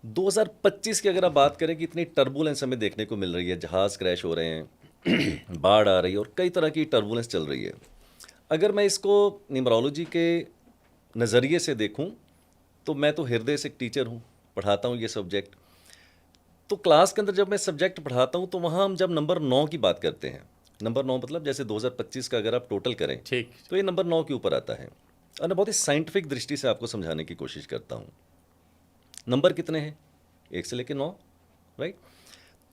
2025 की अगर आप बात करें कि इतनी टर्बुलेंस हमें देखने को मिल रही है, जहाज़ क्रैश हो रहे हैं, बाढ़ आ रही है और कई तरह की टर्बुलेंस चल रही है। अगर मैं इसको न्यूमरोलॉजी के नज़रिए से देखूं, तो मैं तो हृदय से एक टीचर हूं, पढ़ाता हूं ये सब्जेक्ट। तो क्लास के अंदर जब मैं सब्जेक्ट पढ़ाता हूं, तो वहां हम जब नंबर 9 की बात करते हैं, नंबर 9 मतलब जैसे 2025 का अगर आप टोटल करें, ठीक। तो ये नंबर 9 के ऊपर आता है। और मैं बहुत ही साइंटिफिक दृष्टि से आपको समझाने की कोशिश करता हूँ। नंबर कितने हैं? 1 से लेकर 9, राइट?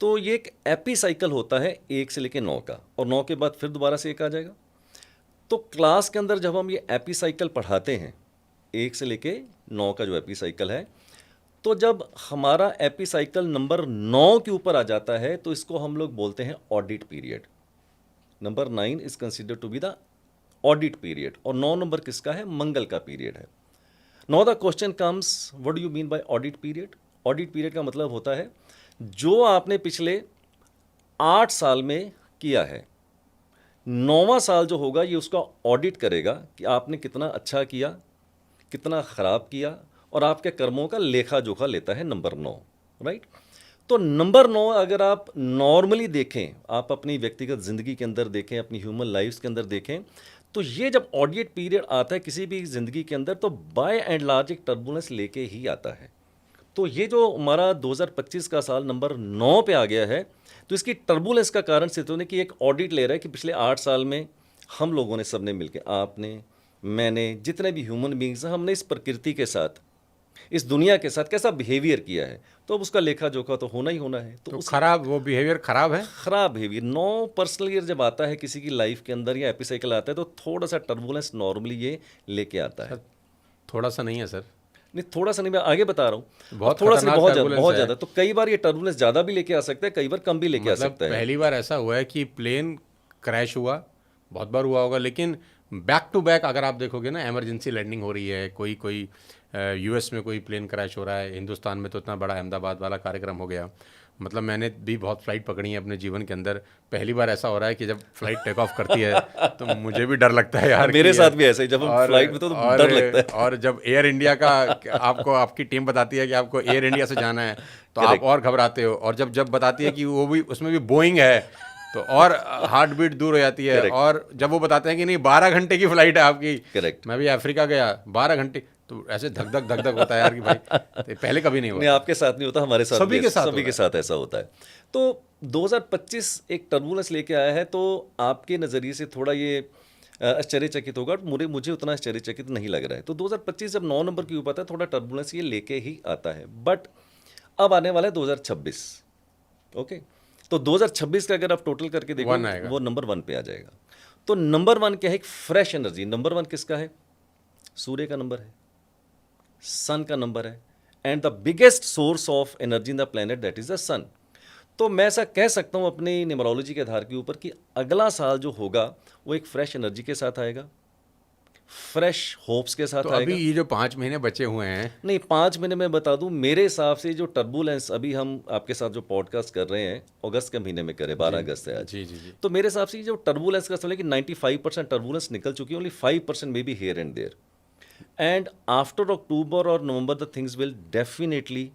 तो ये एक एपी साइकिल होता है 1 से लेकर 9 का, और 9 के बाद फिर दोबारा से 1 आ जाएगा। तो क्लास के अंदर जब हम ये एपी साइकिल पढ़ाते हैं, 1 से लेके 9 का जो एपी साइकिल है, तो जब हमारा एपी साइकिल नंबर 9 के ऊपर आ जाता है, तो इसको हम लोग बोलते हैं audit period. Number 9 is considered to be the audit period, और 9 नंबर किसका है? मंगल का पीरियड है। Now the question comes, what do you mean by audit period? Audit period का मतलब होता है जो आपने पिछले 8 साल में किया है, 9वां साल जो होगा ये उसका ऑडिट करेगा कि आपने कितना अच्छा किया, कितना खराब किया, और आपके कर्मों का लेखा जोखा लेता है नंबर 9, राइट? तो नंबर 9 अगर आप नॉर्मली देखें, आप अपनी व्यक्तिगत ज़िंदगी के अंदर देखें, अपनी ह्यूमन लाइफ्स के अंदर देखें, तो ये जब ऑडिट पीरियड आता है किसी भी ज़िंदगी के अंदर, तो बाय एंड लार्ज एक टर्बुलेंस लेके ही आता है। तो ये जो हमारा 2025 का साल नंबर 9 पे आ गया है, तो इसकी टर्बुलेंस का कारण सिर्फ होने की एक ऑडिट ले रहा है कि पिछले 8 साल में हम लोगों ने, सबने मिलकर, आपने, मैंने, जितने भी ह्यूमन बींग्स हैं, हमने इस प्रकृति के साथ, इस दुनिया के साथ कैसा बिहेवियर किया है। तो अब उसका लेखा जोखा तो होना ही होना है। तो खराब, वो बिहेवियर खराब है। खराब बिहेवियर 9 पर्सनल ईयर जब आता है किसी की लाइफ के अंदर या एपिसाइकिल आता है, तो थोड़ा सा टर्बुलेंस नॉर्मली ये लेके आता है। सर, थोड़ा सा नहीं है सर, नहीं, थोड़ा सा नहीं, मैं आगे बता रहा हूँ। बहुत थोड़ा सा नहीं, खतरनाक बहुत ज़्यादा, टर्बुलेंस बहुत है। ज़्यादा। तो कई बार ये टर्बुलेंस ज़्यादा भी लेके आ सकता है, कई बार कम भी लेके आ मतलब सकता है। पहली बार ऐसा हुआ है कि प्लेन क्रैश हुआ, बहुत बार हुआ होगा, लेकिन बैक टू बैक अगर आप देखोगे ना, इमरजेंसी लैंडिंग हो रही है, कोई कोई यूएस में कोई प्लेन क्रैश हो रहा है, हिंदुस्तान में तो इतना बड़ा अहमदाबाद वाला कार्यक्रम हो गया। मतलब मैंने भी बहुत फ़्लाइट पकड़ी है अपने जीवन के अंदर। पहली बार ऐसा हो रहा है कि जब फ्लाइट टेक ऑफ करती है तो मुझे भी डर लगता है यार मेरे कि साथ भी ऐसा ही, जब हम फ्लाइट में तो डर लगता है। और जब एयर इंडिया का आपको, आपकी टीम बताती है कि आपको एयर इंडिया से जाना है, तो आप Correct. और घबराते हो। और जब जब बताती है कि वो भी, उसमें भी बोइंग है, तो और हार्ट बीट दूर हो जाती है। Correct. और जब वो बताते हैं कि नहीं 12 घंटे की फ्लाइट है आपकी, करेक्ट। मैं भी अफ्रीका गया 12 घंटे, तो ऐसे धक धक धक धक होता है यार कि भाई, तो पहले कभी नहीं नहीं, हुआ। आपके साथ नहीं होता, हमारे साथ सभी भी के साथ सभी हो के रहा साथ ऐसा होता है। तो 2025 एक टर्बुलेंस लेके आया है, तो आपके नज़रिए से थोड़ा ये आश्चर्यचकित होगा, मुझे मुझे उतना आश्चर्यचकित नहीं लग रहा है। तो 2025 जब 9 नंबर के ऊपर आता है, थोड़ा टर्बुलेंस ये लेके ही आता है। बट अब आने वाला है 2026, ओके? तो 2026 का अगर आप टोटल करके देखो, 1 आएगा। वो नंबर 1 पे आ जाएगा। तो नंबर 1 क्या है? एक फ्रेश एनर्जी। नंबर 1 किसका है? सूर्य का नंबर है, सन का नंबर है, and the biggest source of energy in the planet, that is the sun. तो मैं ऐसा कह सकता हूं अपनी न्यूमरोलॉजी के आधार के ऊपर कि अगला साल जो होगा वो एक फ्रेश एनर्जी के साथ आएगा, फ्रेश होप्स के तो साथ अभी आएगा। ये जो 5 महीने बचे हुए हैं, नहीं, 5 महीने में बता दूं, मेरे हिसाब से जो टर्बुलेंस अभी हम आपके साथ जो पॉडकास्ट कर रहे हैं, अगस्त के महीने में करें, 12 अगस्त है आज। जी जी जी, तो मेरे हिसाब से ये जो टर्बुलेंस का समझ कि 95% टर्बुलेंस निकल चुकी है, only 5% may be here and there. And after October और November the things will definitely